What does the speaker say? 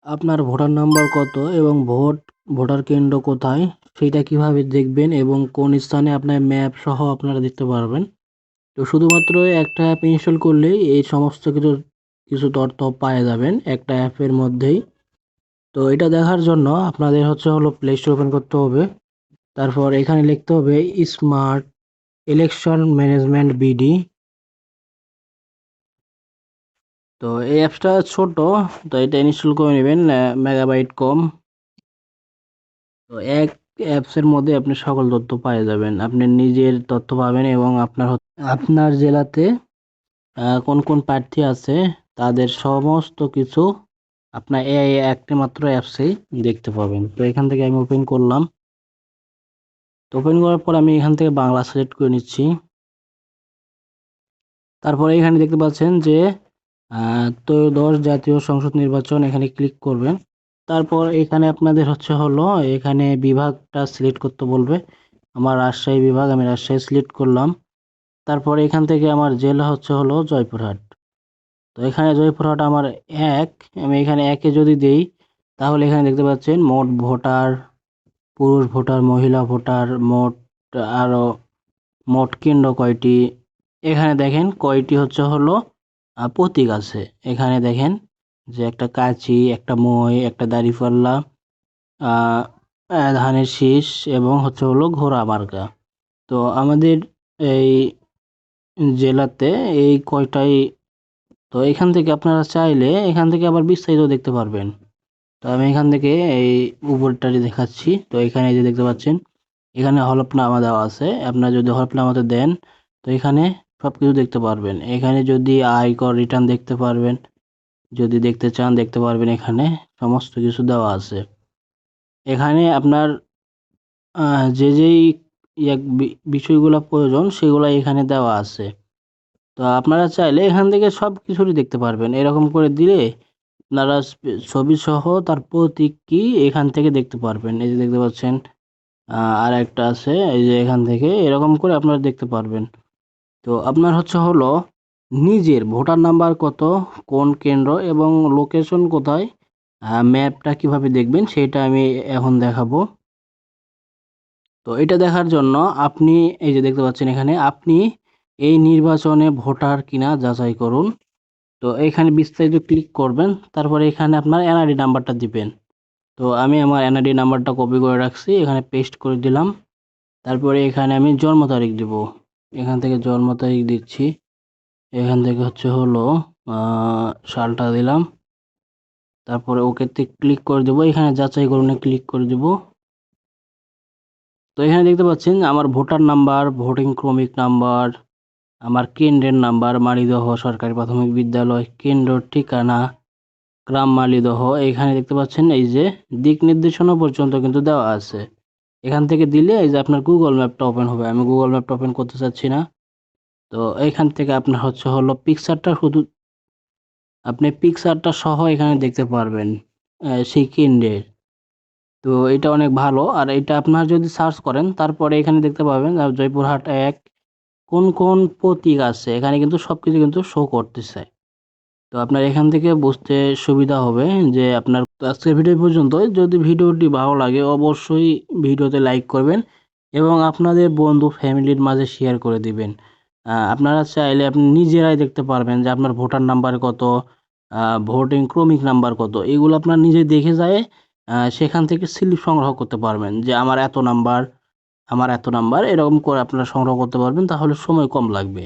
আপনার voter number কত এবং ভোটার কেন্দ্র কোথায় সেটা কিভাবে দেখবেন এবং কোন স্থানে আপনার ম্যাপ সহ আপনারা দেখতে পারবেন। তো শুধুমাত্র একটা অ্যাপ ইনস্টল করলেই এই সমস্ত কিছু তথ্য পাওয়া যাবেন একটা অ্যাপের মধ্যেই। তো এটা দেখার জন্য আপনাদের হলো প্লে স্টোর ওপেন করতে হবে। তারপর এখানে লিখতে হবে স্মার্ট ইলেকশন ম্যানেজমেন্ট বিডি। তো এই অ্যাপসটা ছোট, তো এটা ইনস্টল করে নেবেন, মেগাবাইট কম। তো এক অ্যাপসের মধ্যে আপনি সকল তথ্য পেয়ে যাবেন, আপনি নিজের তথ্য পাবেন এবং আপনার জেলাতে কোন কোন প্রার্থী আছে তাদের সমস্ত কিছু আপনার এই একটি মাত্র অ্যাপসেই দেখতে পাবেন। তো এখান থেকে আমি ওপেন করলাম। তো ওপেন করার পর আমি এখান থেকে বাংলা সিলেক্ট করে নিচ্ছি। তারপরে এখানে দেখতে পাচ্ছেন যে ত্রয়োদশ জাতীয় সংসদ নির্বাচন, এখানে ক্লিক করবেন। তারপর এখানে আপনাদের এখানে বিভাগটা সিলেক্ট করতে বলবে। আমার রাজশাহী বিভাগ, আমি রাজশাহী সিলেক্ট করলাম। তারপরে এখান থেকে আমার জেলা জয়পুরহাট। তো এখানে জয়পুরহাট আমার এক, আমি এখানে একে যদি দেই তাহলে এখানে দেখতে পাচ্ছেন মোট ভোটার, পুরুষ ভোটার, মহিলা ভোটার, আরো মোট কেন্দ্র কয়টি, এখানে দেখেন কয়টি প্রতীক আছে। এখানে দেখেন যে একটা কাঁচি, একটা মই, একটা দাঁড়িপাল্লা, আহ ধানের শীষ এবং ঘোড়া মার্কা। তো আমাদের এই জেলাতে এই কয়টাই। তো এখান থেকে আপনারা চাইলে এখান থেকে আবার বিস্তারিত দেখতে পারবেন। তো আমি এখান থেকে এই উপরটারি দেখাচ্ছি। তো এখানে যে দেখতে পাচ্ছেন এখানে হলফনামা দেওয়া আছে, আপনারা যদি হলফনামাতে দেন তো এখানে সবকিছু দেখতে পারবেন। এখানে যদি আয়কর রিটার্ন দেখতে পারবেন, যদি দেখতে চান দেখতে পারবেন, এখানে সমস্ত কিছু দেওয়া আছে। এখানে আপনার যে যেই বিষয়গুলো প্রয়োজন সেগুলো এখানে দেওয়া আছে। তো আপনারা চাইলে এখান থেকে সব কিছুরই দেখতে পারবেন। এরকম করে দিলে আপনারা ছবি সহ তার প্রতীক কি এখান থেকে দেখতে পারবেন। এই যে দেখতে পাচ্ছেন আর একটা আছে, এই যে এখান থেকে এরকম করে আপনারা দেখতে পারবেন। তো আপনার নিজের ভোটার নাম্বার কত, কোন কেন্দ্র এবং লোকেশন কোথায়, ম্যাপটা কিভাবে দেখবেন সেটা আমি এখন দেখাবো। তো এটা দেখার জন্য আপনি এই যে দেখতে পাচ্ছেন এখানে আপনি এই নির্বাচনে ভোটার কিনা যাচাই করুন। তো এখানে বিস্তারিত ক্লিক করবেন, তারপরে এখানে আপনার এনআইডি নাম্বারটা দিবেন। তো আমি আমার এনআইডি নাম্বারটা কপি করে রাখছি, এখানে পেস্ট করে দিলাম। তারপরে এখানে আমি জন্ম তারিখ দিব, এখান থেকে জন্ম তারিখ দিচ্ছি। এখান থেকে সালটা দিলাম। তারপরে ওকেতে ক্লিক করে দেবো, এখানে যাচাই করুন ক্লিক করে দেব। তো এখানে দেখতে পাচ্ছেন আমার ভোটার নাম্বার, ভোটিং ক্রমিক নাম্বার, আমার কেন্দ্রের নাম্বার, মালিদহ সরকারি প্রাথমিক বিদ্যালয়, কেন্দ্র ঠিকানা গ্রাম মালিদহ। এখানে দেখতে পাচ্ছেন এই যে দিক নির্দেশনা পর্যন্ত কিন্তু দেওয়া আছে। এখান থেকে দিলে এই যে আপনার গুগল ম্যাপটা ওপেন হবে। আমি গুগল ম্যাপটা ওপেন করতে চাচ্ছি না। তো এখান থেকে আপনার পিকচারটা শুধু আপনি পিকচারটা সহ এখানে দেখতে পারবেন সেই কেন্দ্রের। তো এটা অনেক ভালো। আর এটা আপনার যদি সার্চ করেন তারপরে এখানে দেখতে পাবেন জয়পুরহাট এক কোন কোন প্রতীক আছে, এখানে কিন্তু সবকিছু কিন্তু শো করতেছে। তো আপনার এখান থেকে বুঝতে সুবিধা হবে যে আপনার। আজকের ভিডিও পর্যন্ত। যদি ভিডিওটি ভালো লাগে অবশ্যই ভিডিওতে লাইক করবেন এবং আপনাদের বন্ধু ফ্যামিলির মাঝে শেয়ার করে দিবেন। আপনারা চাইলে আপনি নিজেরাই দেখতে পারবেন যে আপনার ভোটার নাম্বার কত, ভোটিং ক্রমিক নাম্বার কত, এগুলো আপনার নিজে দেখে যায় সেখান থেকে স্লিপ সংগ্রহ করতে পারবেন যে আমার এত নাম্বার, আমার এত নাম্বার, এরকম করে আপনারা সংগ্রহ করতে পারবেন, তাহলে সময় কম লাগবে।